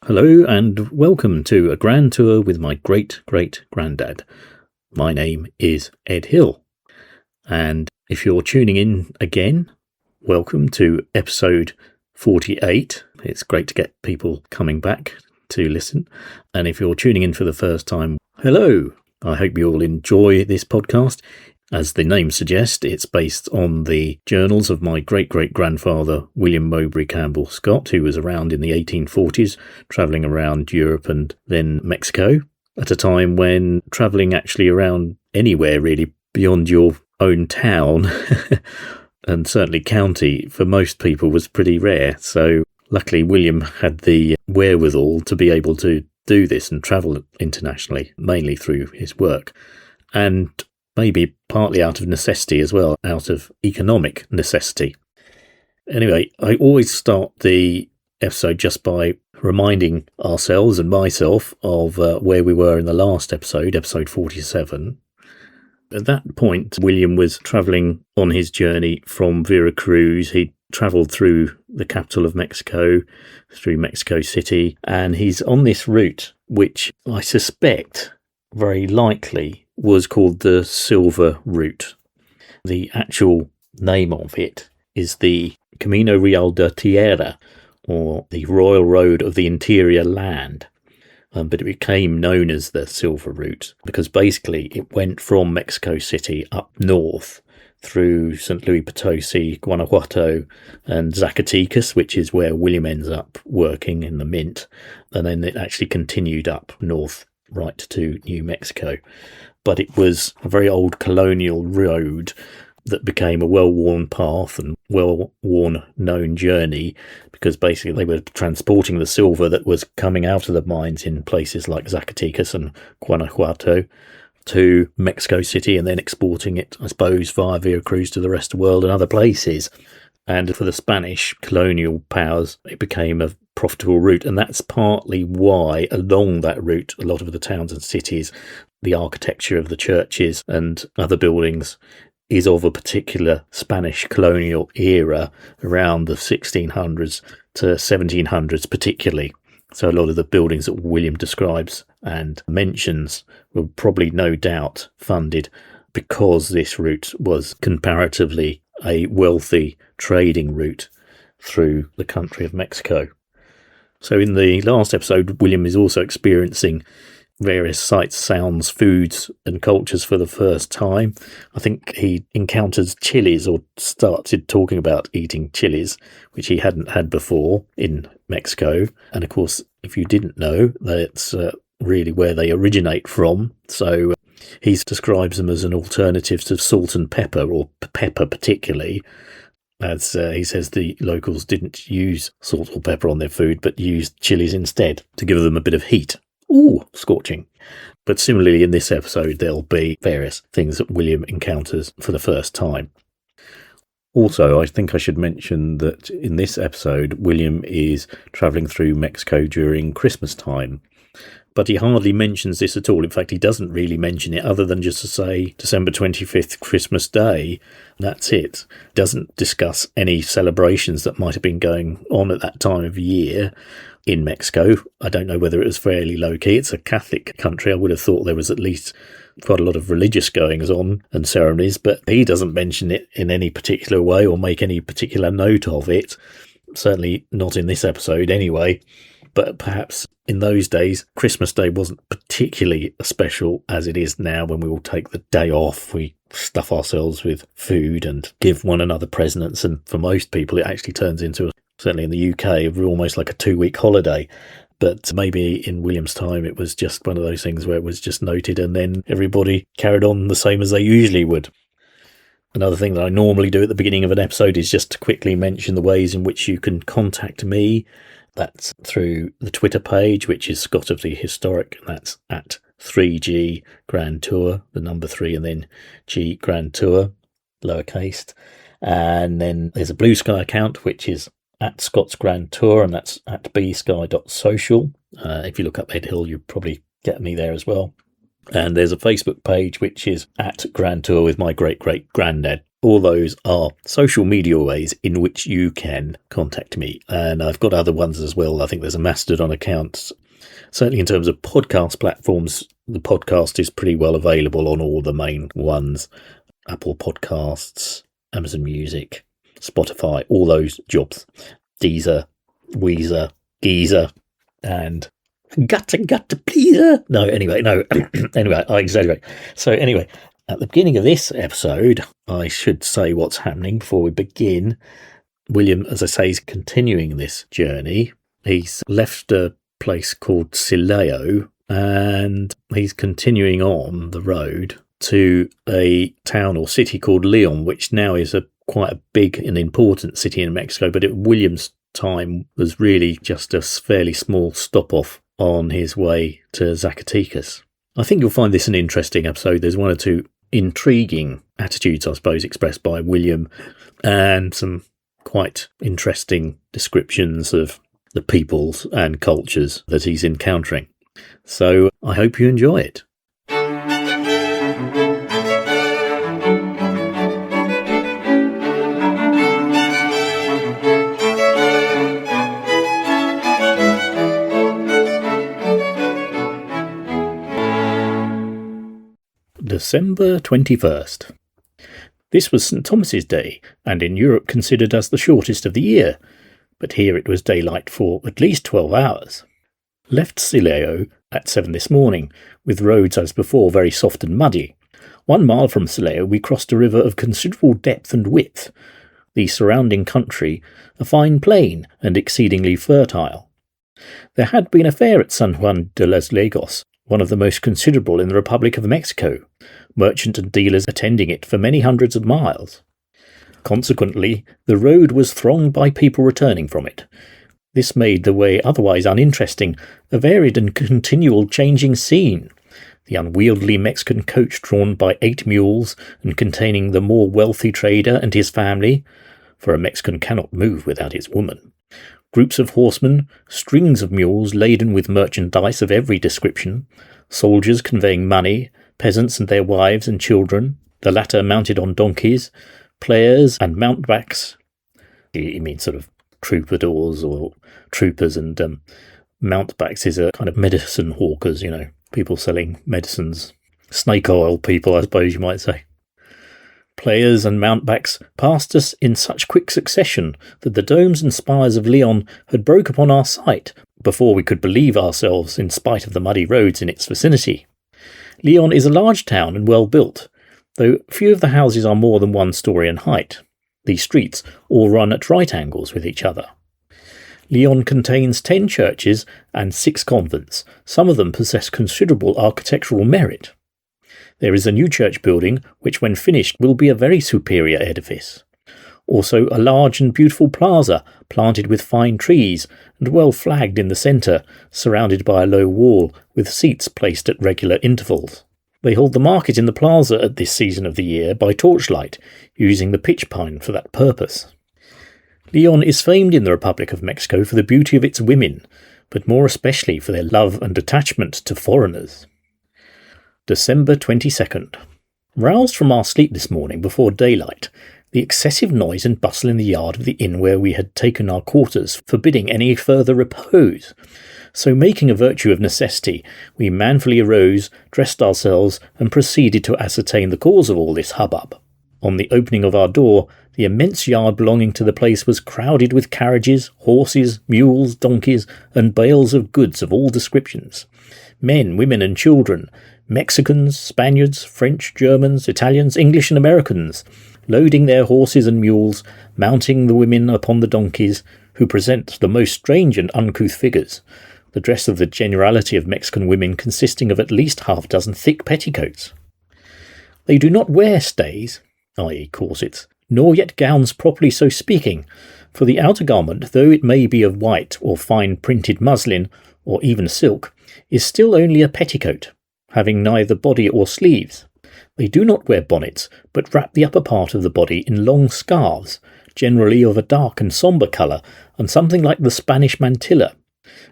Hello and welcome to a grand tour with my great-great-granddad. My name is Ed Hill, and if you're tuning in again, welcome to episode 48. It's great to get people coming back to listen, and if you're tuning in for the first time, hello. I hope you all enjoy this podcast. As the name suggests, it's based on the journals of my great-great-grandfather, William Mowbray Campbell Scott, who was around in the 1840s, travelling around Europe and then Mexico, at a time when travelling actually around anywhere really beyond your own town, and certainly county, for most people was pretty rare. So luckily William had the wherewithal to be able to do this and travel internationally, mainly through his work. And maybe partly out of necessity as well, out of economic necessity. Anyway, I always start the episode just by reminding ourselves and myself of where we were in the last episode, episode 47. At that point, William was travelling on his journey from Veracruz. He'd travelled through the capital of Mexico, through Mexico City, and he's on this route, which I suspect very likely was called the Silver Route. The actual name of it is the Camino Real de Tierra, or the Royal Road of the Interior Land. But it became known as the Silver Route because basically it went from Mexico City up north through St. Luis Potosi, Guanajuato and Zacatecas, which is where William ends up working in the mint. And then it actually continued up north right to New Mexico. But it was a very old colonial road that became a well-worn path and well-worn known journey because basically they were transporting the silver that was coming out of the mines in places like Zacatecas and Guanajuato to Mexico City and then exporting it, I suppose, via Veracruz to the rest of the world and other places. And for the Spanish colonial powers, it became a profitable route. And that's partly why along that route, a lot of the towns and cities, the architecture of the churches and other buildings is of a particular Spanish colonial era around the 1600s to 1700s particularly. So a lot of the buildings that William describes and mentions were probably no doubt funded because this route was comparatively a wealthy trading route through the country of Mexico. So in the last episode, William is also experiencing various sights, sounds, foods and cultures for the first time. I think he encounters chilies or started talking about eating chilies, which he hadn't had before in Mexico. And of course, if you didn't know, that's really where they originate from. So he describes them as an alternative to salt and pepper, or pepper particularly, as he says the locals didn't use salt or pepper on their food, but used chilies instead to give them a bit of heat. Ooh, scorching. But similarly, in this episode, there'll be various things that William encounters for the first time. Also, I think I should mention that in this episode, William is travelling through Mexico during Christmas time. But he hardly mentions this at all. In fact, he doesn't really mention it other than just to say December 25th, Christmas Day. That's it. Doesn't discuss any celebrations that might have been going on at that time of year in Mexico. I don't know whether it was fairly low-key. It's a Catholic country. I would have thought there was at least quite a lot of religious goings-on and ceremonies, but he doesn't mention it in any particular way or make any particular note of it. Certainly not in this episode anyway. But perhaps in those days, Christmas Day wasn't particularly as special as it is now when we all take the day off. We stuff ourselves with food and give one another presents. And for most people, it actually turns into, certainly in the UK, almost like a 2-week holiday. But maybe in William's time, it was just one of those things where it was just noted and then everybody carried on the same as they usually would. Another thing that I normally do at the beginning of an episode is just to quickly mention the ways in which you can contact me. That's through the Twitter page, which is Scott of the Historic, and that's at 3G Grand Tour, the number 3 and then G Grand Tour, lowercase. And then there's a Blue Sky account, which is at Scott's Grand Tour, and that's at bsky.social. If you look up Ed Hill, you'll probably get me there as well. And there's a Facebook page, which is at Grand Tour with my Great Grandad. All those are social media ways in which you can contact me. And I've got other ones as well. I think there's a Mastodon account. Certainly in terms of podcast platforms, the podcast is pretty well available on all the main ones. Apple Podcasts, Amazon Music, Spotify, all those jobs. Deezer, Weezer, Geezer, and Gotta please her. No, anyway, I exaggerate. So anyway, at the beginning of this episode, I should say what's happening before we begin. William, as I say, is continuing this journey. He's left a place called Celaya and he's continuing on the road to a town or city called Leon, which now is quite a big and important city in Mexico, but at William's time was really just a fairly small stop-off on his way to Zacatecas. I think you'll find this an interesting episode. There's one or two intriguing attitudes, I suppose, expressed by William, and some quite interesting descriptions of the peoples and cultures that he's encountering. So I hope you enjoy it. December 21st. This was St. Thomas's Day, and in Europe considered as the shortest of the year, but here it was daylight for at least 12 hours. Left Celaya at 7 this morning, with roads as before very soft and muddy. 1 mile from Celaya we crossed a river of considerable depth and width, the surrounding country a fine plain and exceedingly fertile. There had been a fair at San Juan de los Lagos, one of the most considerable in the Republic of Mexico, merchant and dealers attending it for many hundreds of miles. Consequently, the road was thronged by people returning from it. This made the way otherwise uninteresting a varied and continual changing scene. The unwieldy Mexican coach drawn by 8 mules and containing the more wealthy trader and his family, for a Mexican cannot move without his woman. Groups of horsemen, strings of mules laden with merchandise of every description, soldiers conveying money, peasants and their wives and children, the latter mounted on donkeys, players and mountebanks. He means sort of troubadours or troopers, and mountebanks is a kind of medicine hawkers, people selling medicines. Snake oil people, I suppose you might say. Players and mountebanks passed us in such quick succession that the domes and spires of Leon had broke upon our sight before we could believe ourselves in spite of the muddy roads in its vicinity. Leon is a large town and well built, though few of the houses are more than 1 story in height. The streets all run at right angles with each other. Leon contains 10 churches and 6 convents. Some of them possess considerable architectural merit. There is a new church building, which when finished will be a very superior edifice. Also a large and beautiful plaza, planted with fine trees, and well flagged in the centre, surrounded by a low wall, with seats placed at regular intervals. They hold the market in the plaza at this season of the year by torchlight, using the pitch pine for that purpose. Leon is famed in the Republic of Mexico for the beauty of its women, but more especially for their love and attachment to foreigners. December 22nd. Roused from our sleep this morning before daylight, the excessive noise and bustle in the yard of the inn where we had taken our quarters forbidding any further repose. So making a virtue of necessity, we manfully arose, dressed ourselves, and proceeded to ascertain the cause of all this hubbub. On the opening of our door, the immense yard belonging to the place was crowded with carriages, horses, mules, donkeys, and bales of goods of all descriptions. Men, women, and children, Mexicans, Spaniards, French, Germans, Italians, English, and Americans, loading their horses and mules, mounting the women upon the donkeys, who present the most strange and uncouth figures, the dress of the generality of Mexican women consisting of at least 6 thick petticoats. They do not wear stays. i.e. corsets, nor yet gowns properly so speaking, for the outer garment, though it may be of white or fine printed muslin, or even silk, is still only a petticoat, having neither body or sleeves. They do not wear bonnets, but wrap the upper part of the body in long scarves, generally of a dark and sombre colour, and something like the Spanish mantilla.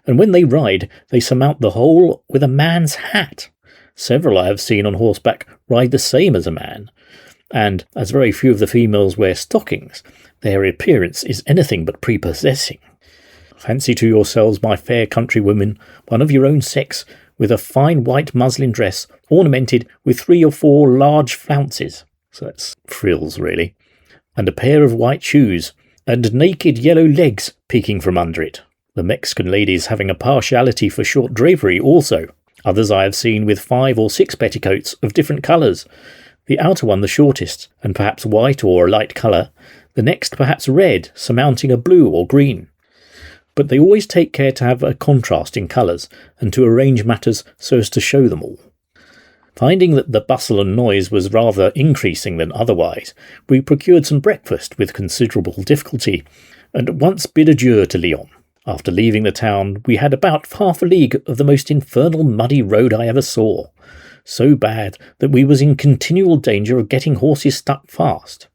And when they ride, they surmount the whole with a man's hat. Several I have seen on horseback ride the same as a man, and as very few of the females wear stockings, their appearance is anything but prepossessing. Fancy to yourselves, my fair countrywomen, one of your own sex, with a fine white muslin dress ornamented with 3 or 4 large flounces, so that's frills really, and a pair of white shoes, and naked yellow legs peeking from under it. The Mexican ladies having a partiality for short drapery also. Others I have seen with 5 or 6 petticoats of different colours, the outer one the shortest, and perhaps white or a light colour, the next perhaps red, surmounting a blue or green. But they always take care to have a contrast in colours, and to arrange matters so as to show them all. Finding that the bustle and noise was rather increasing than otherwise, we procured some breakfast with considerable difficulty, and at once bid adieu to Lyon. After leaving the town, we had about half a league of the most infernal muddy road I ever saw, so bad that we was in continual danger of getting horses stuck fast.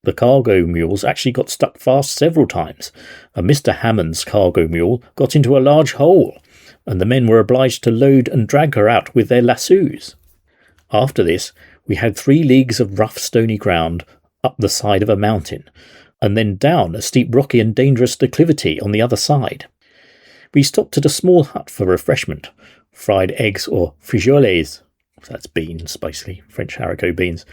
The cargo mules actually got stuck fast several times, and Mr. Hammond's cargo mule got into a large hole, and the men were obliged to load and drag her out with their lassos. After this, we had 3 leagues of rough stony ground up the side of a mountain, and then down a steep rocky and dangerous declivity on the other side. We stopped at a small hut for refreshment, fried eggs or frijoles, that's beans, basically, French haricot beans,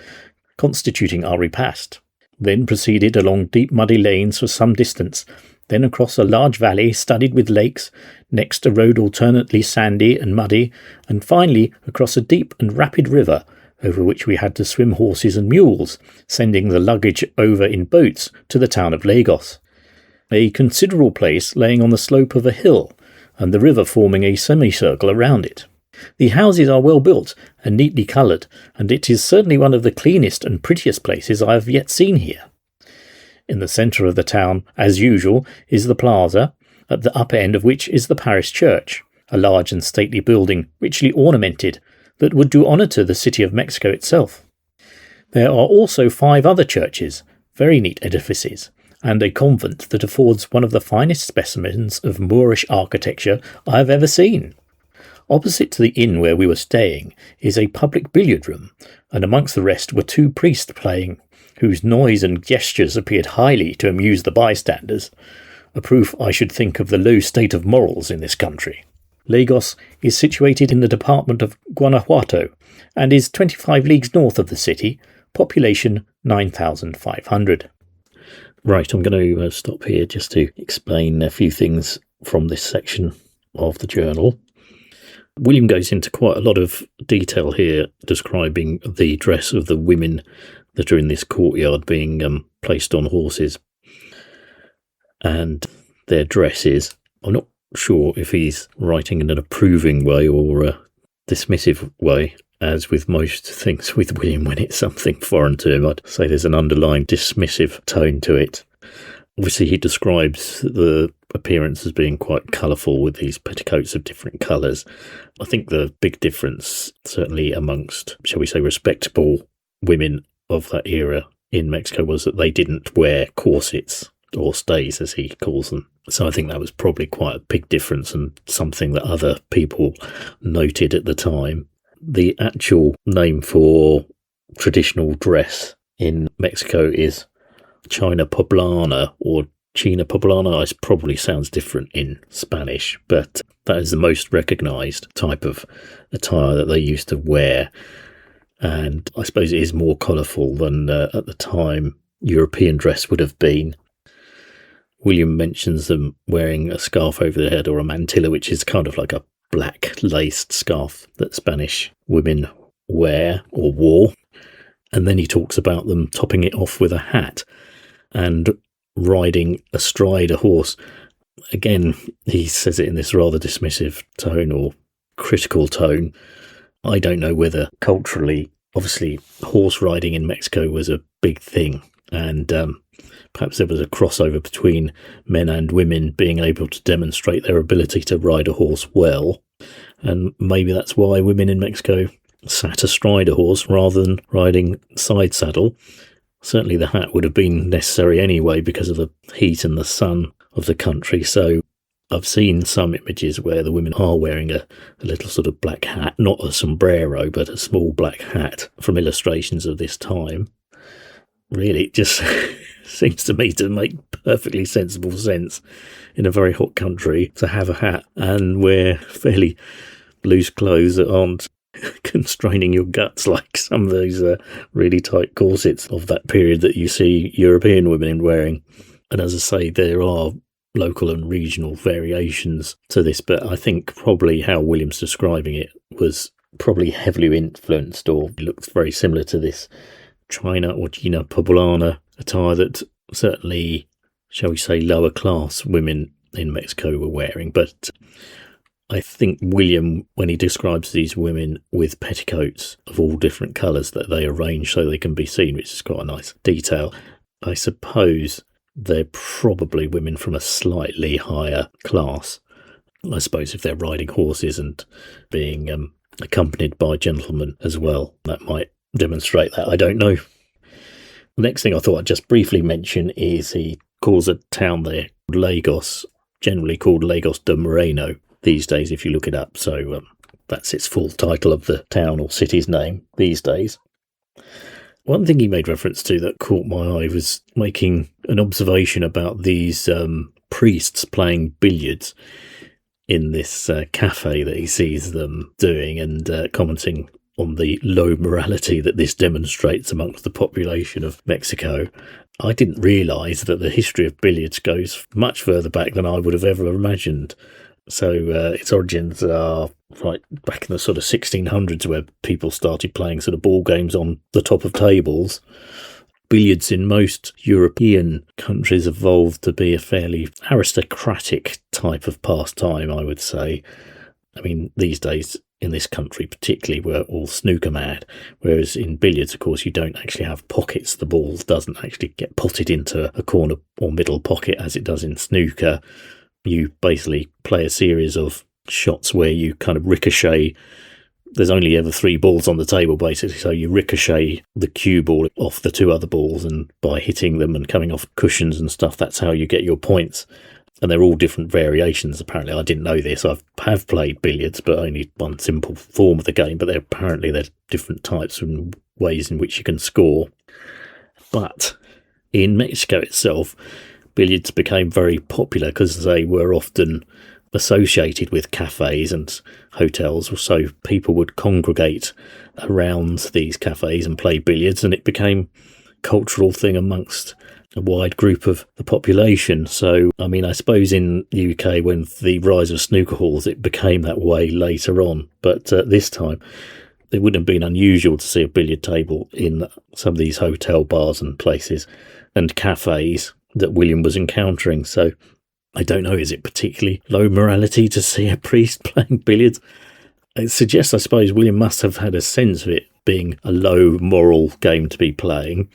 constituting our repast. Then proceeded along deep muddy lanes for some distance, then across a large valley studded with lakes, next a road alternately sandy and muddy, and finally across a deep and rapid river, over which we had to swim horses and mules, sending the luggage over in boats to the town of Lagos, a considerable place laying on the slope of a hill, and the river forming a semicircle around it. The houses are well built and neatly coloured, and it is certainly one of the cleanest and prettiest places I have yet seen here. In the centre of the town, as usual, is the plaza, at the upper end of which is the parish church, a large and stately building richly ornamented, that would do honour to the city of Mexico itself. There are also 5 other churches, very neat edifices, and a convent that affords one of the finest specimens of Moorish architecture I have ever seen. Opposite to the inn where we were staying is a public billiard room, and amongst the rest were 2 priests playing, whose noise and gestures appeared highly to amuse the bystanders, a proof, I should think, of the low state of morals in this country. Lagos is situated in the department of Guanajuato, and is 25 leagues north of the city, population 9,500. Right, I'm going to stop here just to explain a few things from this section of the journal. William goes into quite a lot of detail here, describing the dress of the women that are in this courtyard being placed on horses and their dresses. I'm not sure if he's writing in an approving way or a dismissive way, as with most things with William when it's something foreign to him. I'd say there's an underlying dismissive tone to it. Obviously, he describes the appearance as being quite colourful with these petticoats of different colours. I think the big difference, certainly amongst, shall we say, respectable women of that era in Mexico, was that they didn't wear corsets or stays, as he calls them. So I think that was probably quite a big difference and something that other people noted at the time. The actual name for traditional dress in Mexico is China Poblana or China Poblana. It probably sounds different in Spanish, but that is the most recognised type of attire that they used to wear. And I suppose it is more colourful than at the time European dress would have been. William mentions them wearing a scarf over their head, or a mantilla, which is kind of like a black laced scarf that Spanish women wear or wore. And then he talks about them topping it off with a hat and riding astride a horse. Again, he says it in this rather dismissive tone or critical tone. I don't know whether culturally, obviously, horse riding in Mexico was a big thing. And perhaps there was a crossover between men and women being able to demonstrate their ability to ride a horse well. And maybe that's why women in Mexico sat astride a horse rather than riding side saddle. Certainly the hat would have been necessary anyway because of the heat and the sun of the country. So I've seen some images where the women are wearing a little sort of black hat, not a sombrero, but a small black hat from illustrations of this time. Really, it just seems to me to make perfectly sensible sense in a very hot country to have a hat and wear fairly loose clothes that aren't constraining your guts like some of those really tight corsets of that period that you see European women wearing. And as I say, there are local and regional variations to this, but I think probably how William's describing it was probably heavily influenced or looked very similar to this China or China Poblana attire that certainly, shall we say, lower class women in Mexico were wearing. But I think William, when he describes these women with petticoats of all different colours that they arrange so they can be seen, which is quite a nice detail, I suppose they're probably women from a slightly higher class. I suppose if they're riding horses and being accompanied by gentlemen as well, that might demonstrate that. I don't know. The next thing I thought I'd just briefly mention is he calls a town there, Lagos, generally called Lagos de Moreno these days if you look it up. So that's its full title of the town or city's name these days. One thing he made reference to that caught my eye was making an observation about these priests playing billiards in this cafe that he sees them doing, and commenting on the low morality that this demonstrates amongst the population of Mexico. I didn't realise that the history of billiards goes much further back than I would have ever imagined. So its origins are right back in the sort of 1600s, where people started playing sort of ball games on the top of tables. Billiards in most European countries evolved to be a fairly aristocratic type of pastime, I would say. I mean, these days in this country particularly, we're all snooker mad, whereas in billiards, of course, you don't actually have pockets. The ball doesn't actually get potted into a corner or middle pocket as it does in snooker. You basically play a series of shots where you kind of ricochet. There's only ever 3 balls on the table, basically, so you ricochet the cue ball off the 2 other balls, and by hitting them and coming off cushions and stuff, that's how you get your points. And they're all different variations, apparently. I didn't know this. I have played billiards, but only one simple form of the game, but there's different types and ways in which you can score. But in Mexico itself, billiards became very popular because they were often associated with cafes and hotels, so people would congregate around these cafes and play billiards, and it became a cultural thing amongst a wide group of the population. So, I mean, I suppose in the UK, when the rise of snooker halls, it became that way later on. But this time, it wouldn't have been unusual to see a billiard table in some of these hotel bars and places and cafes that William was encountering. So I don't know, is it particularly low morality to see a priest playing billiards? It suggests, I suppose, William must have had a sense of it being a low moral game to be playing.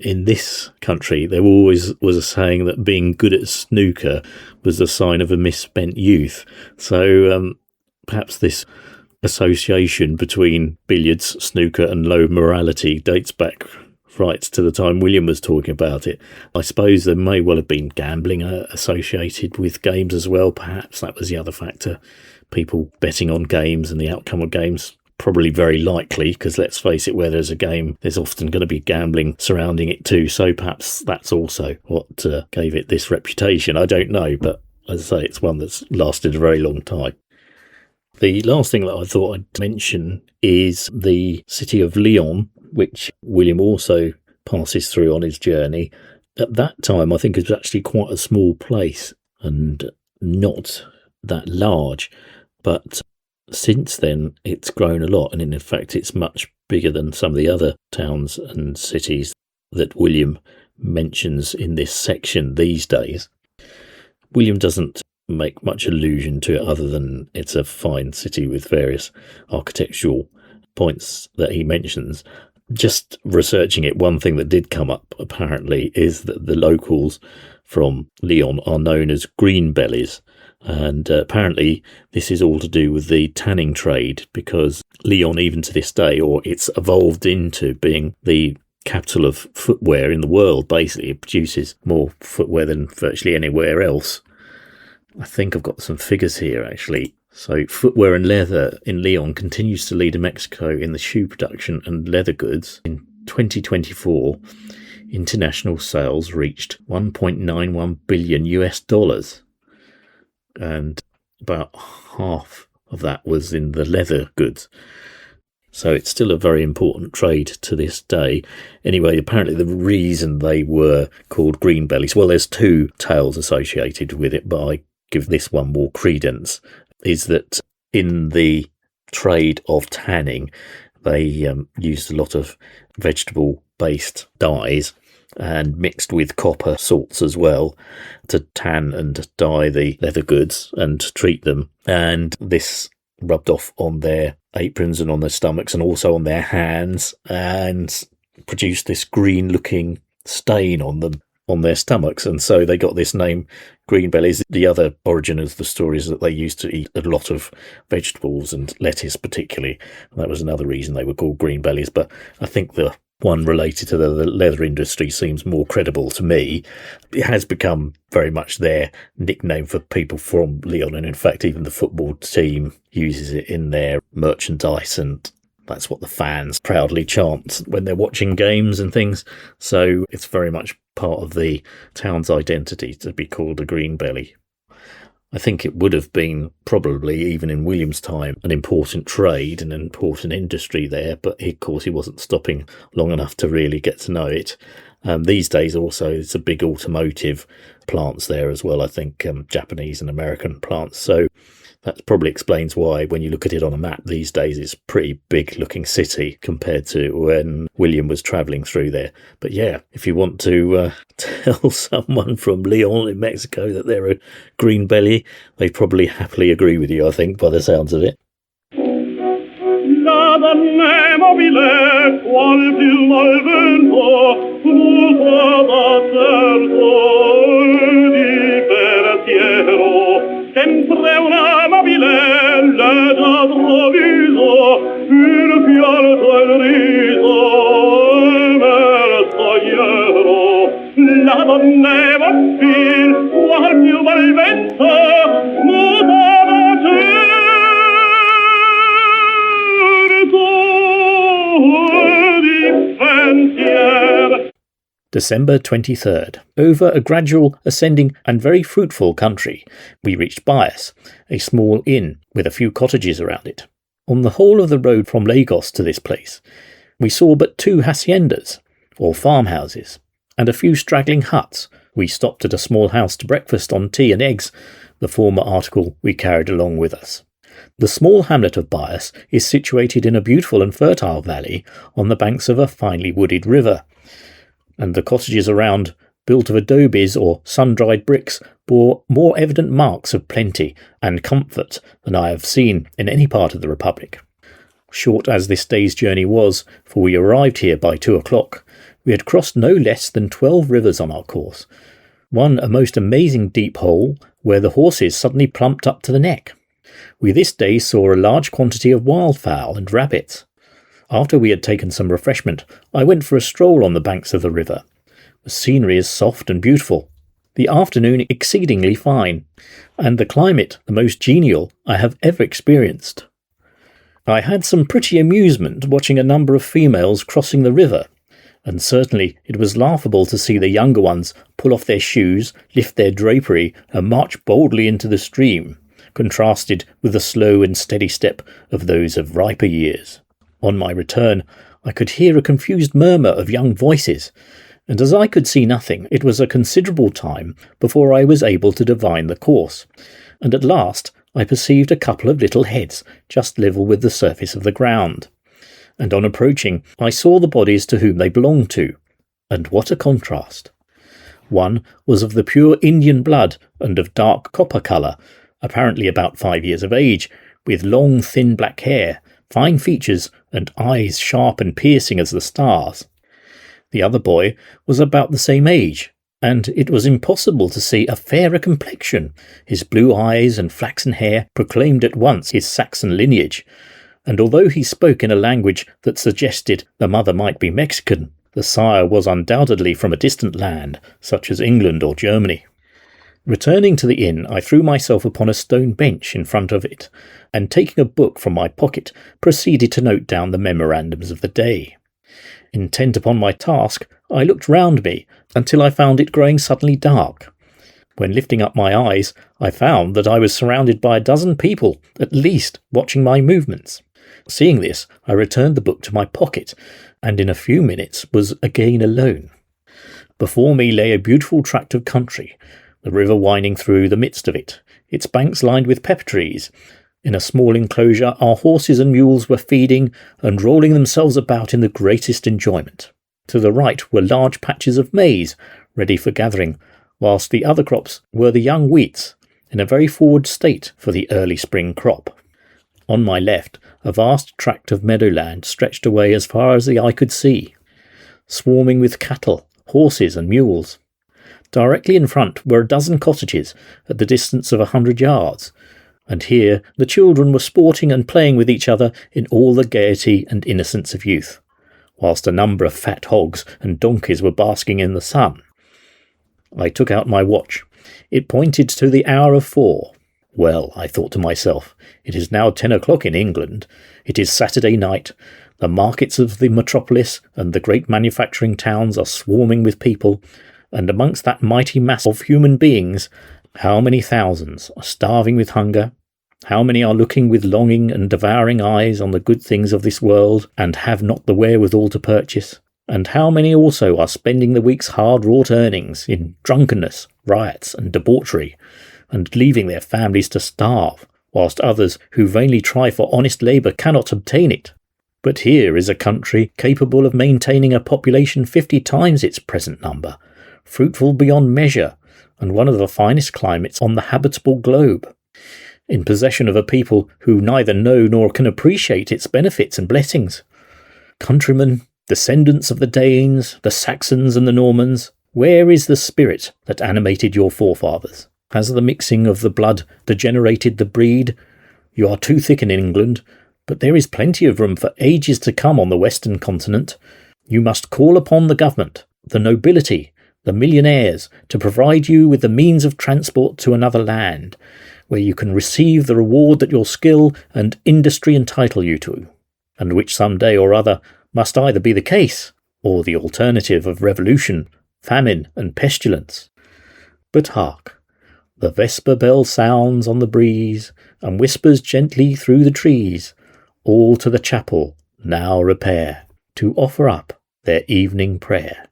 In this country, there always was a saying that being good at snooker was the sign of a misspent youth. So perhaps this association between billiards, snooker and low morality dates back right to the time William was talking about it. I suppose there may well have been gambling associated with games as well. Perhaps that was the other factor. People betting on games and the outcome of games. Probably very likely, because let's face it, where there's a game, there's often going to be gambling surrounding it too. So perhaps that's also what gave it this reputation. I don't know, but as I say, it's one that's lasted a very long time. The last thing that I thought I'd mention is the city of Leon, which William also passes through on his journey. At that time, I think it was actually quite a small place and not that large, but since then it's grown a lot, and in fact it's much bigger than some of the other towns and cities that William mentions in this section these days. William doesn't make much allusion to it other than it's a fine city with various architectural points that he mentions. Just researching it, one thing that did come up apparently is that the locals from Leon are known as green bellies. And apparently this is all to do with the tanning trade, because Leon, even to this day, or it's evolved into being the capital of footwear in the world. Basically, it produces more footwear than virtually anywhere else. I think I've got some figures here, actually. So footwear and leather in Leon continues to lead in Mexico in the shoe production and leather goods. In 2024, international sales reached $1.91 billion US dollars. And about half of that was in the leather goods. So it's still a very important trade to this day. Anyway, apparently the reason they were called green bellies, well, there's two tales associated with it, but I give this one more credence, is that in the trade of tanning, they used a lot of vegetable-based dyes and mixed with copper salts as well to tan and dye the leather goods and treat them. And this rubbed off on their aprons and on their stomachs and also on their hands and produced this green-looking stain on them, on their stomachs. And so they got this name, green bellies. The other origin of the story is that they used to eat a lot of vegetables and lettuce particularly. That was another reason they were called green bellies. But I think the one related to the leather industry seems more credible to me. It has become very much their nickname for people from Leon, and in fact even the football team uses it in their merchandise, and that's what the fans proudly chant when they're watching games and things. So it's very much part of the town's identity to be called a green belly. I think it would have been probably, even in William's time, an important trade and an important industry there, but of course he wasn't stopping long enough to really get to know it. These days also, it's a big automotive plants there as well, I think, Japanese and American plants. So that probably explains why, when you look at it on a map these days, it's a pretty big looking city compared to when William was travelling through there. But yeah, if you want to tell someone from Leon in Mexico that they're a green belly, they probably happily agree with you, I think, by the sounds of it. La donna mobile, qual più al vento, muta d'asserto di pensiero. Sempre una mobile, le da provviso, un fialto al riso, mersagliero. La donna mobile, qual più al vento, muta d'asserto. December 23rd. Over a gradual, ascending and very fruitful country, we reached Bias, a small inn with a few cottages around it. On the whole of the road from Lagos to this place, we saw but 2 haciendas, or farmhouses, and a few straggling huts. We stopped at a small house to breakfast on tea and eggs, the former article we carried along with us. The small hamlet of Bias is situated in a beautiful and fertile valley on the banks of a finely wooded river, and the cottages around, built of adobes or sun-dried bricks, bore more evident marks of plenty and comfort than I have seen in any part of the Republic. Short as this day's journey was, for we arrived here by 2 o'clock, we had crossed no less than 12 rivers on our course, one a most amazing deep hole where the horses suddenly plumped up to the neck. We this day saw a large quantity of wildfowl and rabbits. After we had taken some refreshment, I went for a stroll on the banks of the river. The scenery is soft and beautiful, the afternoon exceedingly fine, and the climate the most genial I have ever experienced. I had some pretty amusement watching a number of females crossing the river, and certainly it was laughable to see the younger ones pull off their shoes, lift their drapery, and march boldly into the stream, contrasted with the slow and steady step of those of riper years. On my return, I could hear a confused murmur of young voices, and as I could see nothing, it was a considerable time before I was able to divine the course, and at last I perceived a couple of little heads just level with the surface of the ground, and on approaching I saw the bodies to whom they belonged to, and what a contrast! One was of the pure Indian blood and of dark copper colour, apparently about 5 years of age, with long thin black hair, fine features and eyes sharp and piercing as the stars. The other boy was about the same age, and it was impossible to see a fairer complexion. His blue eyes and flaxen hair proclaimed at once his Saxon lineage, and although he spoke in a language that suggested the mother might be Mexican, the sire was undoubtedly from a distant land, such as England or Germany. Returning to the inn, I threw myself upon a stone bench in front of it, and taking a book from my pocket, proceeded to note down the memorandums of the day. Intent upon my task, I looked round me until I found it growing suddenly dark. When lifting up my eyes, I found that I was surrounded by a dozen people, at least, watching my movements. Seeing this, I returned the book to my pocket, and in a few minutes was again alone. Before me lay a beautiful tract of country, the river winding through the midst of it, its banks lined with pepper trees. In a small enclosure our horses and mules were feeding and rolling themselves about in the greatest enjoyment. To the right were large patches of maize, ready for gathering, whilst the other crops were the young wheats, in a very forward state for the early spring crop. On my left, a vast tract of meadowland stretched away as far as the eye could see, swarming with cattle, horses and mules. Directly in front were a dozen cottages at the distance of 100 yards, and here the children were sporting and playing with each other in all the gaiety and innocence of youth, whilst a number of fat hogs and donkeys were basking in the sun. I took out my watch. It pointed to the hour of 4. Well, I thought to myself, it is now 10 o'clock in England. It is Saturday night. The markets of the metropolis and the great manufacturing towns are swarming with people, and amongst that mighty mass of human beings, how many thousands are starving with hunger? How many are looking with longing and devouring eyes on the good things of this world, and have not the wherewithal to purchase? And how many also are spending the week's hard-wrought earnings in drunkenness, riots, and debauchery, and leaving their families to starve, whilst others who vainly try for honest labour cannot obtain it? But here is a country capable of maintaining a population 50 times its present number, fruitful beyond measure, and one of the finest climates on the habitable globe, in possession of a people who neither know nor can appreciate its benefits and blessings. Countrymen, descendants of the Danes, the Saxons and the Normans, where is the spirit that animated your forefathers? Has the mixing of the blood degenerated the breed? You are too thick in England, but there is plenty of room for ages to come on the western continent. You must call upon the government, the nobility, the millionaires, to provide you with the means of transport to another land, where you can receive the reward that your skill and industry entitle you to, and which some day or other must either be the case, or the alternative of revolution, famine, and pestilence. But hark! The vesper bell sounds on the breeze, and whispers gently through the trees, all to the chapel now repair, to offer up their evening prayer.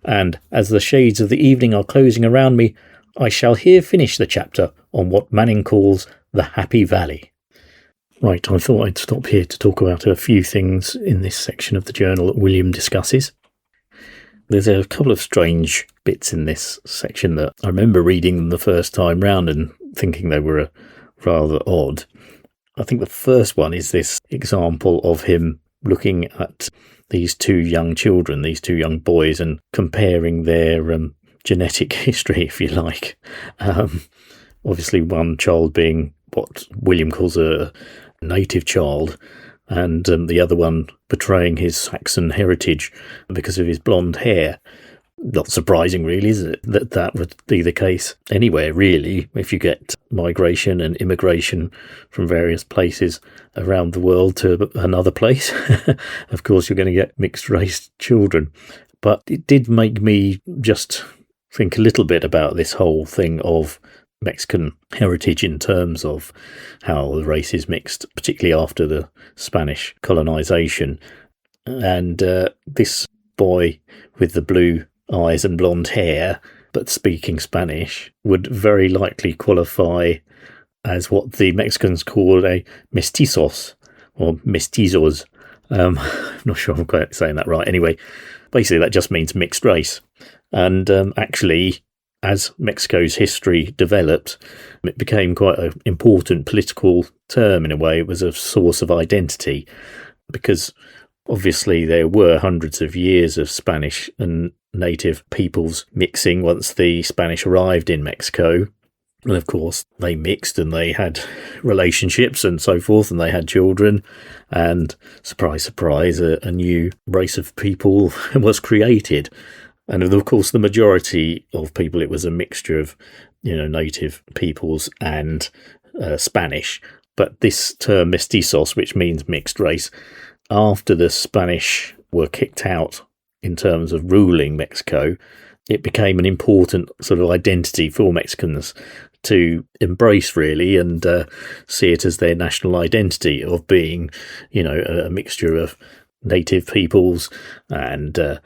And as the shades of the evening are closing around me, I shall here finish the chapter on what Manning calls the Happy Valley. Right, I thought I'd stop here to talk about a few things in this section of the journal that William discusses. There's a couple of strange bits in this section that I remember reading them the first time round and thinking they were rather odd. I think the first one is this example of him looking at these two young children, these two young boys, and comparing their genetic history, if you like. Obviously, one child being what William calls a native child, and the other one betraying his Saxon heritage because of his blonde hair. Not surprising, really, is it, that would be the case anywhere, really, if you get migration and immigration from various places around the world to another place. Of course, you're going to get mixed-race children. But it did make me just think a little bit about this whole thing of Mexican heritage in terms of how the race is mixed, particularly after the Spanish colonization. And this boy with the blue eyes and blonde hair, but speaking Spanish, would very likely qualify as what the Mexicans called a mestizos, or mestizos. I'm not sure I'm quite saying that right. Anyway, basically that just means mixed race. And actually, as Mexico's history developed, it became quite an important political term in a way. It was a source of identity. because obviously there were hundreds of years of Spanish and native peoples mixing once the Spanish arrived in Mexico. And of course, they mixed and they had relationships and so forth, and they had children. And surprise, surprise, a new race of people was created. And of course, the majority of people, it was a mixture of, native peoples and Spanish. But this term mestizos, which means mixed race, after the Spanish were kicked out in terms of ruling Mexico, it became an important sort of identity for Mexicans to embrace, really, and see it as their national identity of being, a mixture of native peoples and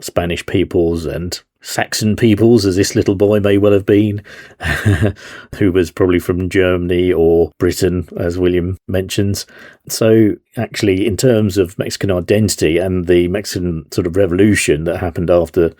Spanish peoples and Saxon peoples, as this little boy may well have been, who was probably from Germany or Britain, as William mentions. So actually, in terms of Mexican identity and the Mexican sort of revolution that happened after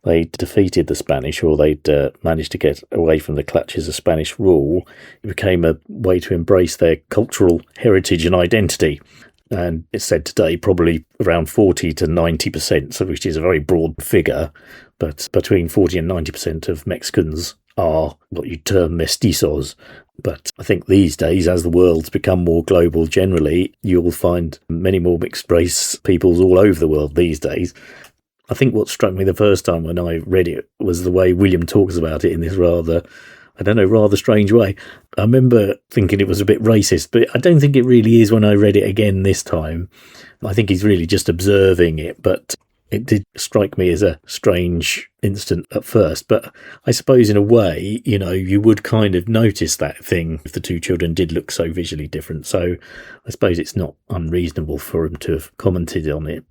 they defeated the Spanish, or they'd managed to get away from the clutches of Spanish rule, it became a way to embrace their cultural heritage and identity. And it's said today probably around 40 to 90%, so which is a very broad figure, but between 40 and 90% of Mexicans are what you term mestizos. But I think these days, as the world's become more global generally, you'll find many more mixed race peoples all over the world these days. I think what struck me the first time when I read it was the way William talks about it in this rather strange way. I remember thinking it was a bit racist, but I don't think it really is when I read it again this time. I think he's really just observing it, but it did strike me as a strange instant at first. But I suppose in a way, you would kind of notice that thing if the two children did look so visually different. So I suppose it's not unreasonable for him to have commented on it.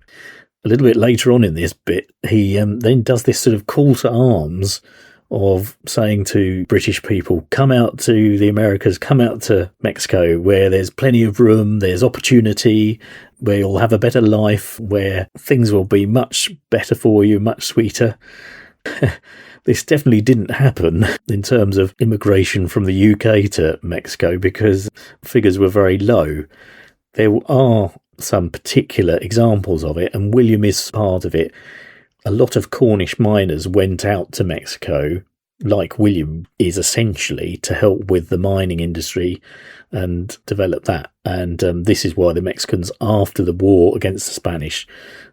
A little bit later on in this bit, he then does this sort of call to arms of saying to British people, come out to the Americas, come out to Mexico, where there's plenty of room, there's opportunity, where you'll have a better life, where things will be much better for you, much sweeter. This definitely didn't happen in terms of immigration from the UK to Mexico, because figures were very low. There are some particular examples of it, and William is part of it. A lot of Cornish miners went out to Mexico, like William is essentially, to help with the mining industry and develop that. And this is why the Mexicans, after the war against the Spanish,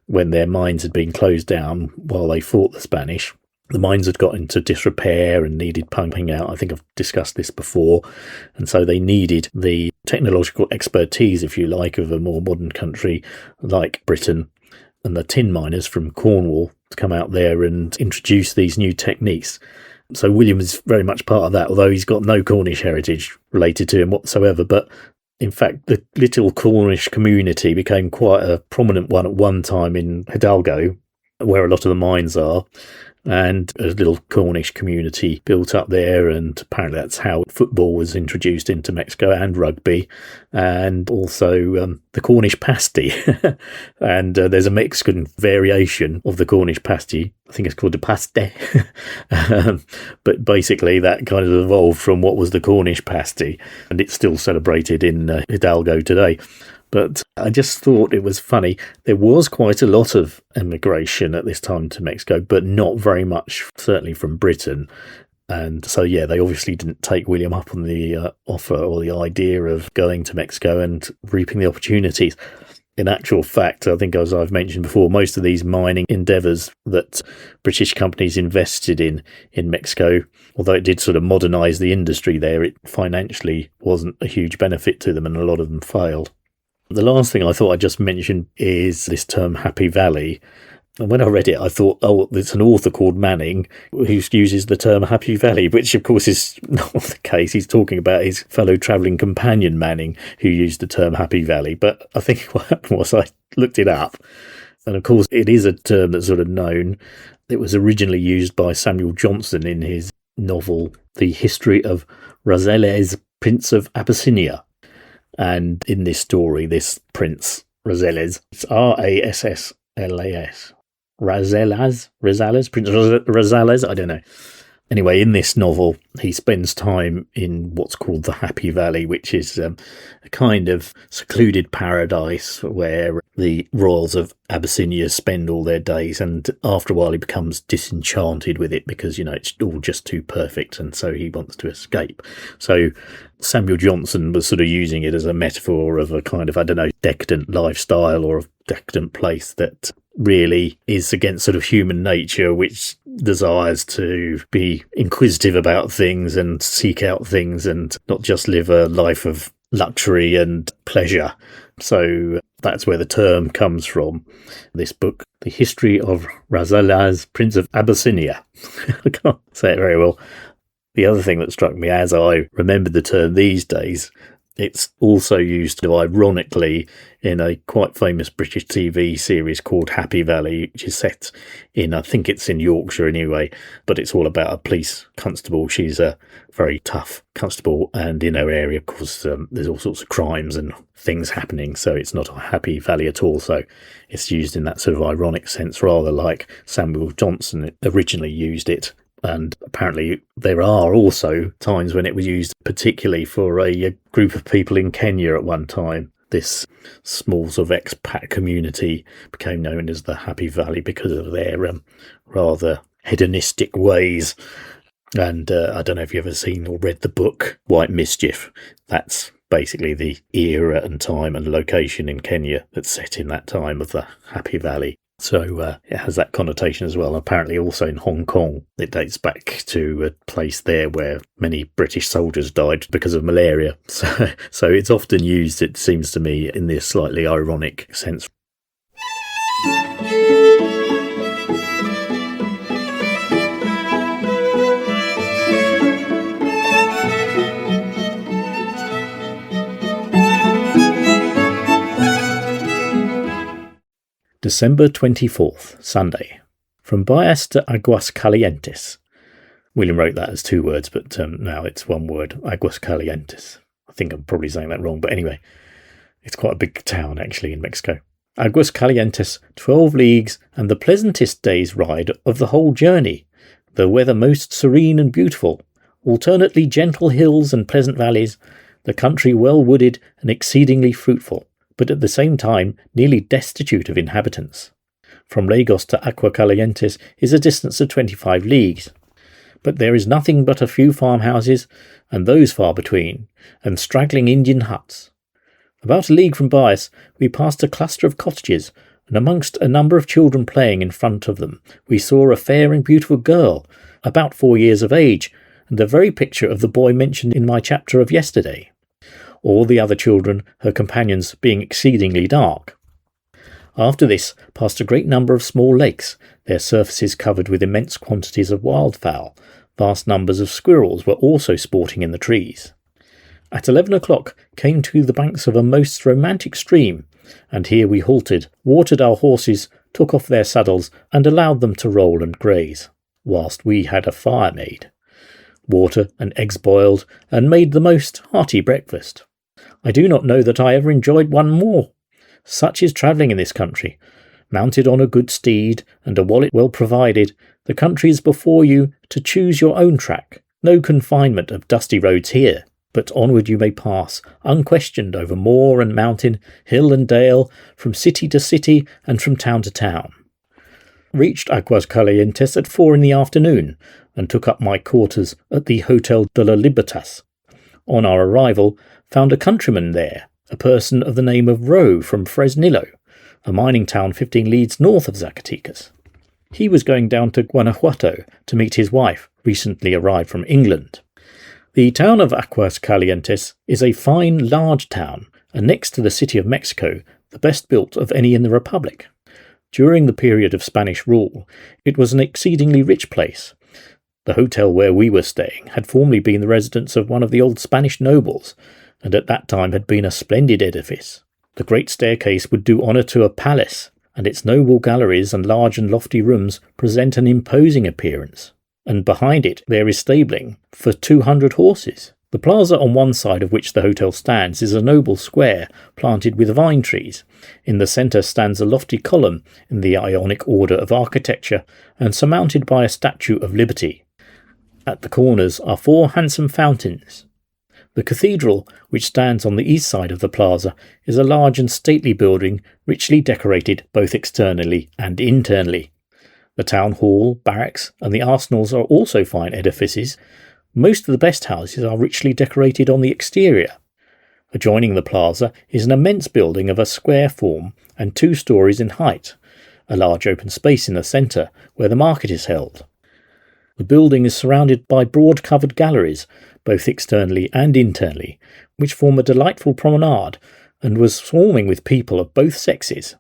when their mines had been closed down while they fought the Spanish, the mines had got into disrepair and needed pumping out. I think I've discussed this before. And so they needed the technological expertise, if you like, of a more modern country like Britain, and the tin miners from Cornwall to come out there and introduce these new techniques. So William is very much part of that, although he's got no Cornish heritage related to him whatsoever. But in fact, the little Cornish community became quite a prominent one at one time in Hidalgo, where a lot of the mines are. And a little Cornish community built up there, and apparently that's how football was introduced into Mexico, and rugby, and also the Cornish pasty. And there's a Mexican variation of the Cornish pasty. I think it's called the paste. But basically that kind of evolved from what was the Cornish pasty, and it's still celebrated in Hidalgo today. But I just thought it was funny. There was quite a lot of immigration at this time to Mexico, but not very much, certainly from Britain. And so, yeah, they obviously didn't take William up on the offer or the idea of going to Mexico and reaping the opportunities. In actual fact, I think, as I've mentioned before, most of these mining endeavours that British companies invested in Mexico, although it did sort of modernise the industry there, it financially wasn't a huge benefit to them, and a lot of them failed. The last thing I thought I'd just mention is this term Happy Valley. And when I read it, I thought, oh, there's an author called Manning who uses the term Happy Valley, which of course is not the case. He's talking about his fellow travelling companion Manning, who used the term Happy Valley. But I think what happened was I looked it up. And of course, it is a term that's sort of known. It was originally used by Samuel Johnson in his novel, The History of Roselles, Prince of Abyssinia. And in this story, this Prince Roselles, it's Rasslas, Rosales, Prince Rosales, I don't know. Anyway, in this novel, he spends time in what's called the Happy Valley, which is a kind of secluded paradise where the royals of Abyssinia spend all their days. And after a while, he becomes disenchanted with it because, it's all just too perfect. And so he wants to escape. So Samuel Johnson was sort of using it as a metaphor of a kind of, decadent lifestyle or a decadent place that really is against sort of human nature, which desires to be inquisitive about things and seek out things and not just live a life of luxury and pleasure. So that's where the term comes from. This book, The History of Razalaz, Prince of Abyssinia. I can't say it very well. The other thing that struck me as I remembered the term these days, it's also used ironically in a quite famous British TV series called Happy Valley, which is set in, I think it's in Yorkshire anyway, but it's all about a police constable. She's a very tough constable, and in her area, of course, there's all sorts of crimes and things happening, so it's not a happy valley at all. So it's used in that sort of ironic sense, rather like Samuel Johnson originally used it. And apparently there are also times when it was used particularly for a group of people in Kenya at one time. This small sort of expat community became known as the Happy Valley because of their rather hedonistic ways. And I don't know if you've ever seen or read the book White Mischief. That's basically the era and time and location in Kenya that's set in that time of the Happy Valley. So it has that connotation as well. Apparently also in Hong Kong, it dates back to a place there where many British soldiers died because of malaria. So it's often used, it seems to me, in this slightly ironic sense. December 24th, Sunday. From Bias to Aguascalientes. William wrote that as 2 words, but now it's 1 word, Aguascalientes. I think I'm probably saying that wrong, but anyway, it's quite a big town actually in Mexico. Aguascalientes, 12 leagues and the pleasantest day's ride of the whole journey. The weather most serene and beautiful, alternately gentle hills and pleasant valleys, the country well wooded and exceedingly fruitful, but at the same time nearly destitute of inhabitants. From Lagos to Aguascalientes is a distance of 25 leagues, but there is nothing but a few farmhouses, and those far between, and straggling Indian huts. About a league from Bias we passed a cluster of cottages, and amongst a number of children playing in front of them we saw a fair and beautiful girl, about 4 years of age, and the very picture of the boy mentioned in my chapter of yesterday. All the other children, her companions, being exceedingly dark. After this passed a great number of small lakes, their surfaces covered with immense quantities of wildfowl. Vast numbers of squirrels were also sporting in the trees. At 11 o'clock came to the banks of a most romantic stream, and here we halted, watered our horses, took off their saddles, and allowed them to roll and graze, whilst we had a fire made, water and eggs boiled, and made the most hearty breakfast. I do not know that I ever enjoyed one more. Such is travelling in this country. Mounted on a good steed and a wallet well provided, the country is before you to choose your own track. No confinement of dusty roads here, but onward you may pass, unquestioned over moor and mountain, hill and dale, from city to city and from town to town. Reached Aguascalientes at 4 in the afternoon, and took up my quarters at the Hotel de la Libertas. On our arrival, found a countryman there, a person of the name of Rowe from Fresnillo, a mining town 15 leagues north of Zacatecas. He was going down to Guanajuato to meet his wife, recently arrived from England. The town of Aguascalientes is a fine, large town, and next to the city of Mexico, the best built of any in the Republic. During the period of Spanish rule, it was an exceedingly rich place. The hotel where we were staying had formerly been the residence of one of the old Spanish nobles, and at that time had been a splendid edifice. The great staircase would do honour to a palace, and its noble galleries and large and lofty rooms present an imposing appearance. And behind it there is stabling for 200 horses. The plaza on one side of which the hotel stands is a noble square planted with vine trees. In the centre stands a lofty column in the Ionic order of architecture and surmounted by a statue of Liberty. At the corners are 4 handsome fountains. The cathedral, which stands on the east side of the plaza, is a large and stately building, richly decorated both externally and internally. The town hall, barracks, and the arsenals are also fine edifices. Most of the best houses are richly decorated on the exterior. Adjoining the plaza is an immense building of a square form and 2 stories in height, a large open space in the centre where the market is held. The building is surrounded by broad covered galleries, both externally and internally, which form a delightful promenade and was swarming with people of both sexes.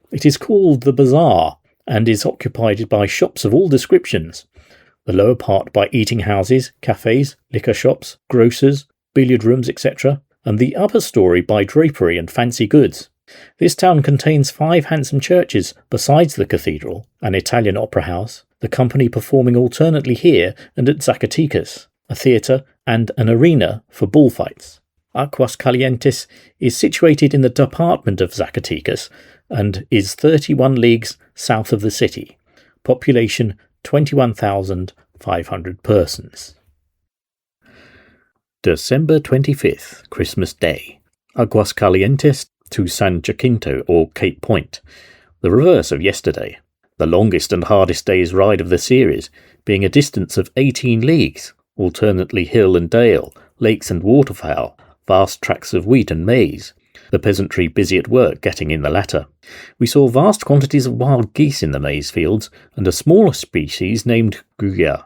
It is called the Bazaar and is occupied by shops of all descriptions, the lower part by eating houses, cafes, liquor shops, grocers, billiard rooms, etc., and the upper story by drapery and fancy goods. This town contains 5 handsome churches besides the cathedral, an Italian opera house, the company performing alternately here and at Zacatecas, a theatre and an arena for bullfights. Aguascalientes is situated in the department of Zacatecas and is 31 leagues south of the city. Population 21,500 persons. December 25th, Christmas Day. Aguascalientes to San Jacinto or Cape Point, the reverse of yesterday. The longest and hardest day's ride of the series, being a distance of 18 leagues, alternately hill and dale, lakes and waterfowl, vast tracts of wheat and maize, the peasantry busy at work getting in the latter. We saw vast quantities of wild geese in the maize fields, and a smaller species named guya.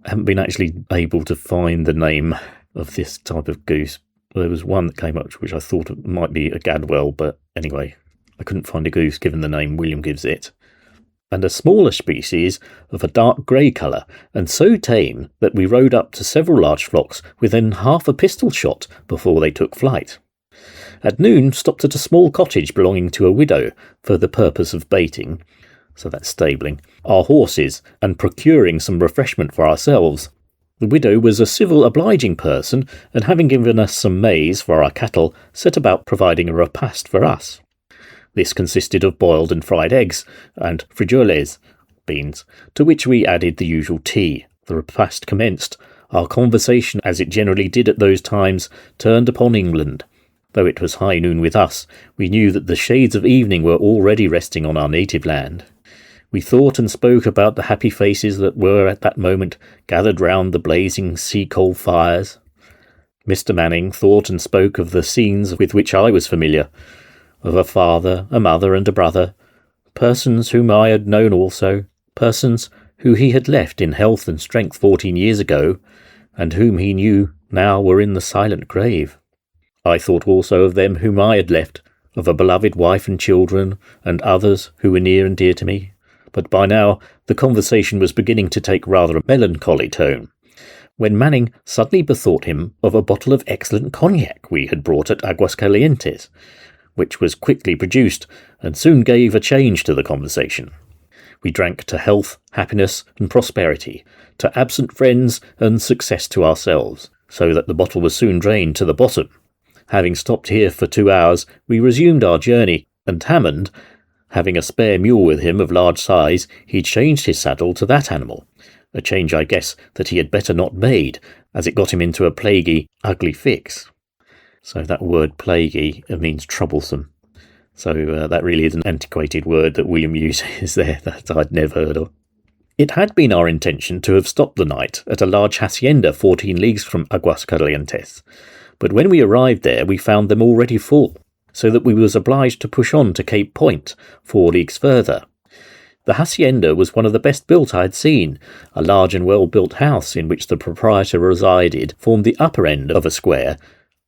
I haven't been actually able to find the name of this type of goose. There was one that came up which I thought might be a gadwell, but anyway, I couldn't find a goose given the name William gives it. And a smaller species of a dark grey colour, and so tame that we rode up to several large flocks within half a pistol shot before they took flight. At noon stopped at a small cottage belonging to a widow for the purpose of baiting, so that's stabling, our horses and procuring some refreshment for ourselves. The widow was a civil obliging person, and having given us some maize for our cattle, set about providing a repast for us. This consisted of boiled and fried eggs, and frijoles, beans, to which we added the usual tea. The repast commenced. Our conversation, as it generally did at those times, turned upon England. Though it was high noon with us, we knew that the shades of evening were already resting on our native land. We thought and spoke about the happy faces that were at that moment gathered round the blazing sea-coal fires. Mr. Manning thought and spoke of the scenes with which I was familiar, of a father, a mother, and a brother, persons whom I had known also, persons who he had left in health and strength 14 years ago, and whom he knew now were in the silent grave. I thought also of them whom I had left, of a beloved wife and children, and others who were near and dear to me. But by now the conversation was beginning to take rather a melancholy tone, when Manning suddenly bethought him of a bottle of excellent cognac we had brought at Aguascalientes, which was quickly produced, and soon gave a change to the conversation. We drank to health, happiness, and prosperity, to absent friends, and success to ourselves, so that the bottle was soon drained to the bottom. Having stopped here for 2 hours, we resumed our journey, and Hammond, having a spare mule with him of large size, he changed his saddle to that animal, a change I guess that he had better not made, as it got him into a plaguey, ugly fix. So that word plaguey means troublesome. So that really is an antiquated word that William uses there that I'd never heard of. It had been our intention to have stopped the night at a large hacienda 14 leagues from Aguascalientes, but when we arrived there we found them already full, so that we was obliged to push on to Cape Point, 4 leagues further. The hacienda was one of the best built I had seen. A large and well-built house in which the proprietor resided formed the upper end of a square.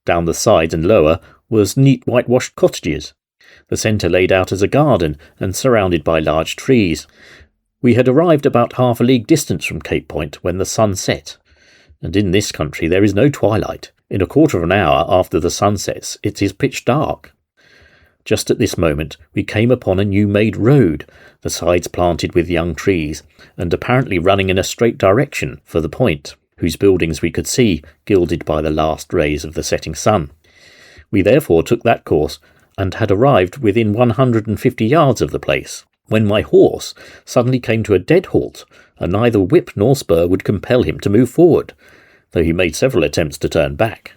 Down the sides and lower was neat whitewashed cottages. The centre laid out as a garden and surrounded by large trees. We had arrived about half a league distance from Cape Point when the sun set, and in this country there is no twilight. In a quarter of an hour after the sun sets it is pitch dark. Just at this moment we came upon a new-made road, the sides planted with young trees, and apparently running in a straight direction for the point, whose buildings we could see, gilded by the last rays of the setting sun. We therefore took that course, and had arrived within 150 yards of the place, when my horse suddenly came to a dead halt, and neither whip nor spur would compel him to move forward, though he made several attempts to turn back.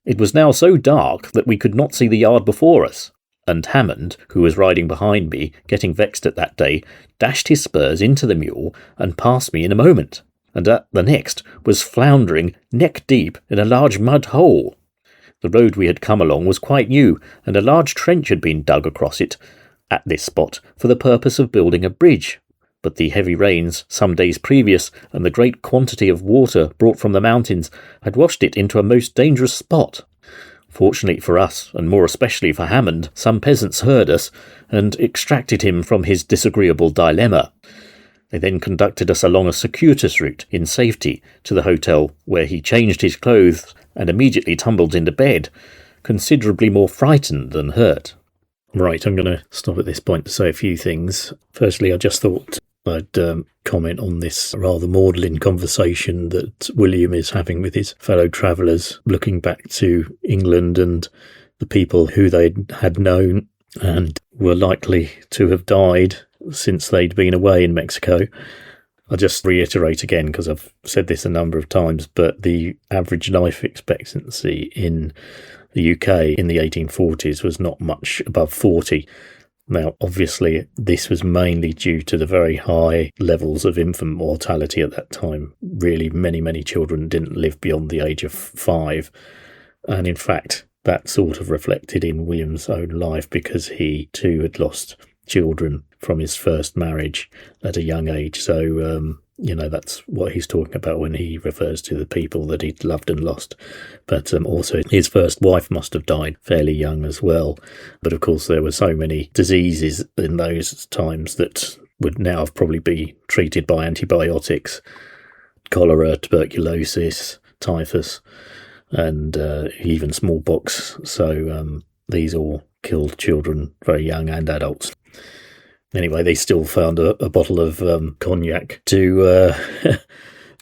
It was now so dark that we could not see the yard before us, and Hammond, who was riding behind me, getting vexed at that day, dashed his spurs into the mule and passed me in a moment, and at the next was floundering neck-deep in a large mud hole. The road we had come along was quite new, and a large trench had been dug across it at this spot for the purpose of building a bridge, but the heavy rains some days previous and the great quantity of water brought from the mountains had washed it into a most dangerous spot. Fortunately for us, and more especially for Hammond, some peasants heard us and extracted him from his disagreeable dilemma. They then conducted us along a circuitous route in safety to the hotel, where he changed his clothes and immediately tumbled into bed, considerably more frightened than hurt. Right, I'm going to stop at this point to say a few things. Firstly, I just thought I'd comment on this rather maudlin conversation that William is having with his fellow travellers, looking back to England and the people who they had known and were likely to have died since they'd been away in Mexico. I'll just reiterate again, because I've said this a number of times, but the average life expectancy in the UK in the 1840s was not much above 40. Now, obviously, this was mainly due to the very high levels of infant mortality at that time. Really, many children didn't live beyond the age of 5. And in fact, that sort of reflected in William's own life, because he too had lost children from his first marriage at a young age. So, that's what he's talking about when he refers to the people that he'd loved and lost. But also his first wife must have died fairly young as well. But of course there were so many diseases in those times that would now probably be treated by antibiotics: cholera, tuberculosis, typhus, and even smallpox. So these all killed children very young and adults. Anyway, they still found a bottle of cognac to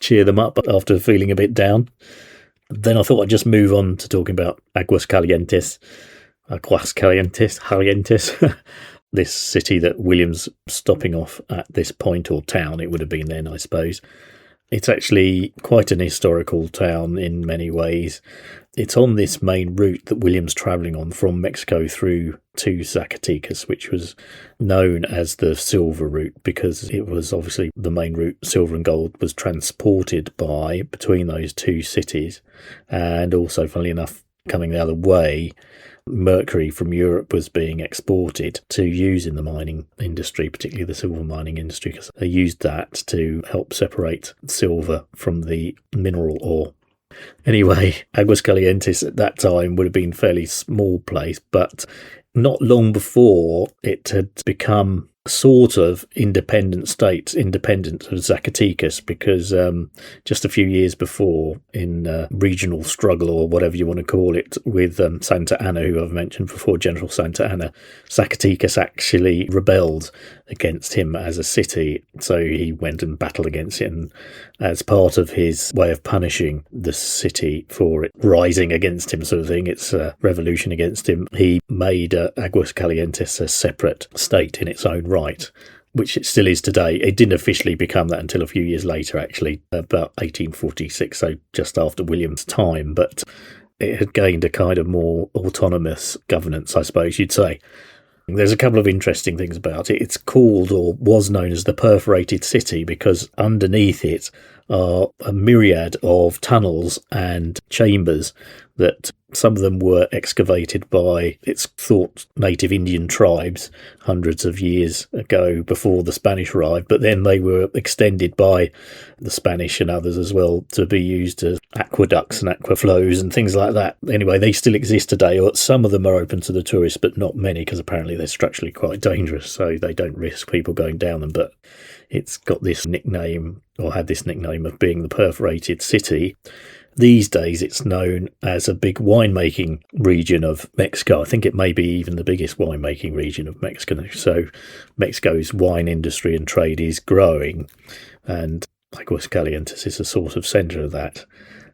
cheer them up after feeling a bit down. Then I thought I'd just move on to talking about Aguascalientes, this city that William's stopping off at this point, or town it would have been then, I suppose. It's actually quite an historical town in many ways. It's on this main route that William's travelling on from Mexico through to Zacatecas, which was known as the Silver Route, because it was obviously the main route silver and gold was transported by between those two cities. And also, funnily enough, coming the other way, mercury from Europe was being exported to use in the mining industry, particularly the silver mining industry, because they used that to help separate silver from the mineral ore. Anyway, Aguascalientes at that time would have been a fairly small place, but not long before it had become sort of independent state, independent of Zacatecas, because just a few years before, in regional struggle or whatever you want to call it, with Santa Anna, who I've mentioned before, General Santa Anna, Zacatecas actually rebelled against him as a city, so he went and battled against it, and as part of his way of punishing the city for it rising against him, sort of thing, it's a revolution against him, he made Aguascalientes a separate state in its own right, which it still is today. It didn't officially become that until a few years later, actually, about 1846, so just after William's time, but it had gained a kind of more autonomous governance, I suppose you'd say. There's a couple of interesting things about it. It's called, or was known as, the Perforated City, because underneath it are a myriad of tunnels and chambers that some of them were excavated by, it's thought, native Indian tribes hundreds of years ago before the Spanish arrived, but then they were extended by the Spanish and others as well to be used as aqueducts and aquaflows and things like that. Anyway, they still exist today, or some of them are open to the tourists, but not many, because apparently they're structurally quite dangerous, so they don't risk people going down them. But it's got this nickname, or had this nickname, of being the Perforated City. These days it's known as a big winemaking region of Mexico. I think it may be even the biggest winemaking region of Mexico. So Mexico's wine industry and trade is growing, and Aguascalientes is a sort of centre of that.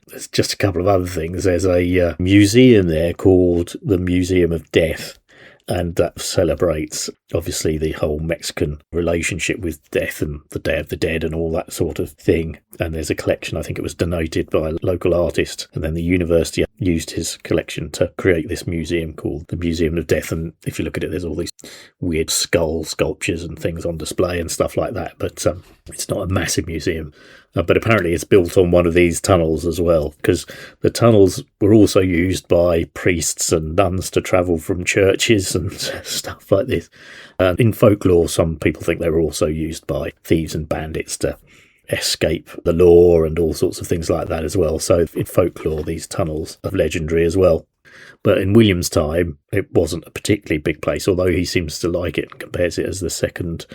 There's just a couple of other things. There's a museum there called the Museum of Death, And that celebrates, obviously, the whole Mexican relationship with death and the Day of the Dead and all that sort of thing. And there's a collection, I think it was donated by a local artist. And then the university used his collection to create this museum called the Museum of Death. And if you look at it, there's all these weird skull sculptures and things on display and stuff like that. But it's not a massive museum. But apparently it's built on one of these tunnels as well, because the tunnels were also used by priests and nuns to travel from churches and stuff like this. In folklore, some people think they were also used by thieves and bandits to escape the law and all sorts of things like that as well. So in folklore, these tunnels are legendary as well. But in William's time, it wasn't a particularly big place, although he seems to like it and compares it as the second,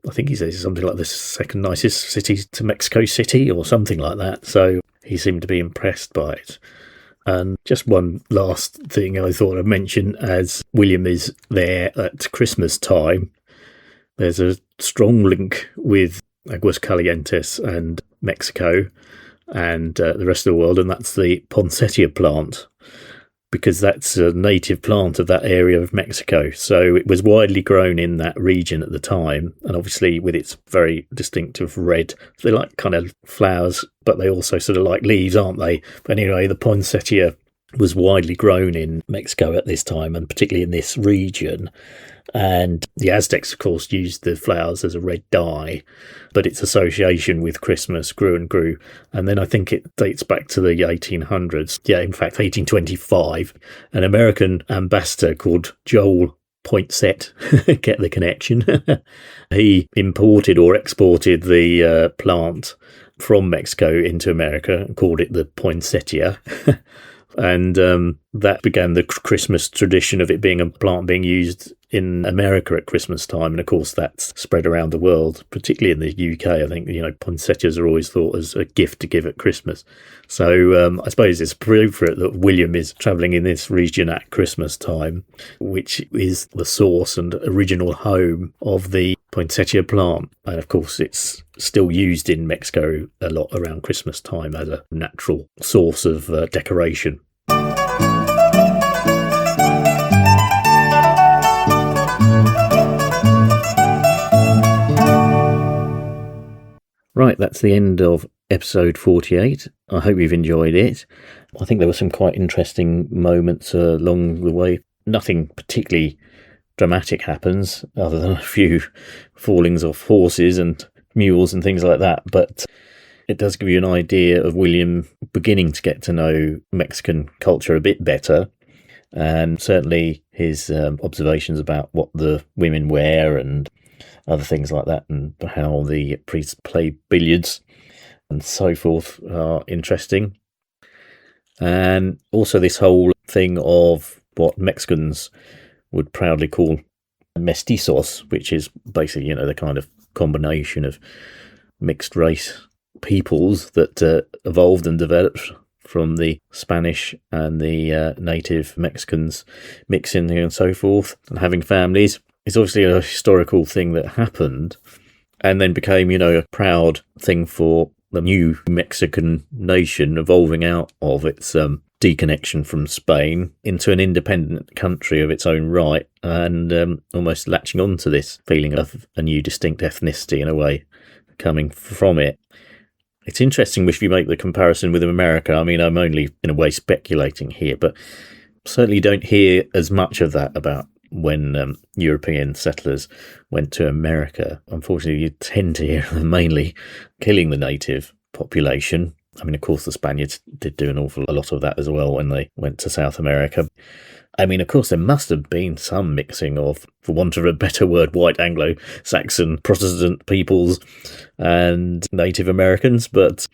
I think he says something like the second nicest city to Mexico City or something like that. So he seemed to be impressed by it. And just one last thing I thought I'd mention, as William is there at Christmas time, there's a strong link with Aguascalientes and Mexico and the rest of the world, and that's the poinsettia plant, because that's a native plant of that area of Mexico. So it was widely grown in that region at the time, and obviously with its very distinctive red, they like kind of flowers, but they also sort of like leaves, aren't they? But anyway, the poinsettia was widely grown in Mexico at this time, and particularly in this region. And the Aztecs, of course, used the flowers as a red dye, but its association with Christmas grew and grew. And then I think it dates back to the 1800s. Yeah, in fact, 1825, an American ambassador called Joel Poinsett, get the connection, he imported or exported the plant from Mexico into America and called it the poinsettia. And that began the Christmas tradition of it being a plant being used in America at Christmas time. And of course, that's spread around the world, particularly in the UK. I think, poinsettias are always thought as a gift to give at Christmas. So I suppose it's proof for it that William is travelling in this region at Christmas time, which is the source and original home of the poinsettia plant. And of course, it's still used in Mexico a lot around Christmas time as a natural source of decoration. Right, that's the end of episode 48. I hope you've enjoyed it. I think there were some quite interesting moments along the way. Nothing particularly dramatic happens, other than a few fallings off horses and mules and things like that. But it does give you an idea of William beginning to get to know Mexican culture a bit better. And certainly his observations about what the women wear and other things like that, and how the priests play billiards and so forth are interesting. And also this whole thing of what Mexicans would proudly call mestizos, which is basically, the kind of combination of mixed race peoples that evolved and developed from the Spanish and the native Mexicans mixing and so forth and having families. It's obviously a historical thing that happened and then became, a proud thing for the new Mexican nation evolving out of its deconnection from Spain into an independent country of its own right, and almost latching on to this feeling of a new distinct ethnicity in a way coming from it. It's interesting if you make the comparison with America. I mean, I'm only in a way speculating here, but certainly don't hear as much of that about when European settlers went to America. Unfortunately, you tend to hear them mainly killing the native population. I mean, of course, the Spaniards did do an awful lot of that as well when they went to South America. I mean, of course, there must have been some mixing of, for want of a better word, white Anglo-Saxon Protestant peoples and Native Americans, but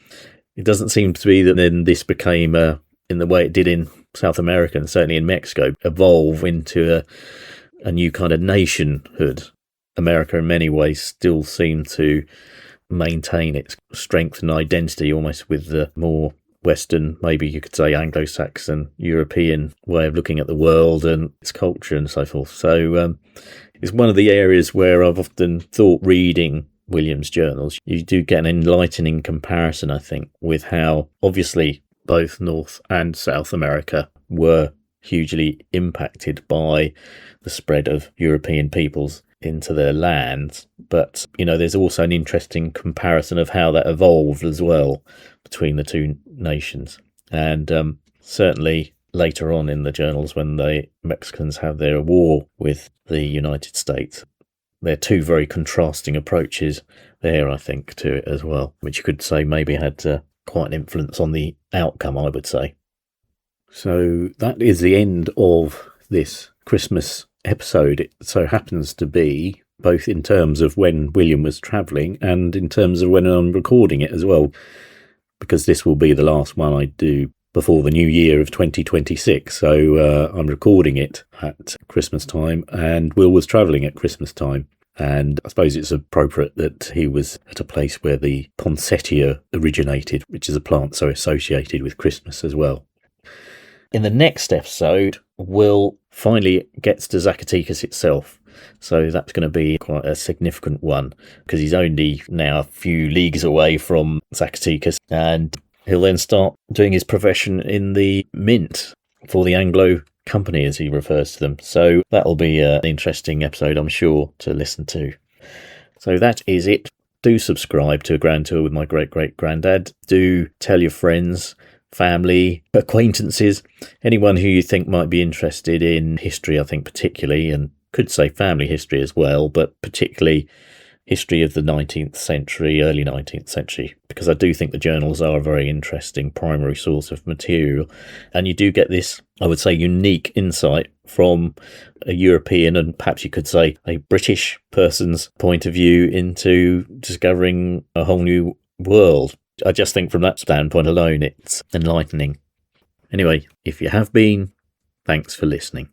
it doesn't seem to be that then this became, in the way it did in South America and certainly in Mexico, evolve into a new kind of nationhood. America, in many ways, still seemed to maintain its strength and identity almost with the more Western, maybe you could say Anglo-Saxon, European way of looking at the world and its culture and so forth. So it's one of the areas where I've often thought, reading William's journals, you do get an enlightening comparison, I think, with how obviously both North and South America were hugely impacted by the spread of European peoples into their lands. But, there's also an interesting comparison of how that evolved as well between the two nations. And certainly later on in the journals, when the Mexicans have their war with the United States, there are two very contrasting approaches there, I think, to it as well, which you could say maybe had quite an influence on the outcome, I would say. So that is the end of this Christmas episode. It so happens to be both in terms of when William was travelling and in terms of when I'm recording it as well, because this will be the last one I do before the new year of 2026. So I'm recording it at Christmas time, and Will was travelling at Christmas time. And I suppose it's appropriate that he was at a place where the poinsettia originated, which is a plant so associated with Christmas as well. In the next episode, Will finally gets to Zacatecas itself. So that's going to be quite a significant one, because he's only now a few leagues away from Zacatecas, and he'll then start doing his profession in the mint for the Anglo Company, as he refers to them. So that'll be an interesting episode, I'm sure, to listen to. So that is it. Do subscribe to A Grand Tour with my great-great-granddad. Do tell your friends, family, acquaintances, anyone who you think might be interested in history, I think particularly, and could say family history as well, but particularly history of the 19th century, early 19th century, because I do think the journals are a very interesting primary source of material. And you do get this, I would say, unique insight from a European and perhaps you could say a British person's point of view into discovering a whole new world. I just think from that standpoint alone, it's enlightening. Anyway, if you have been, thanks for listening.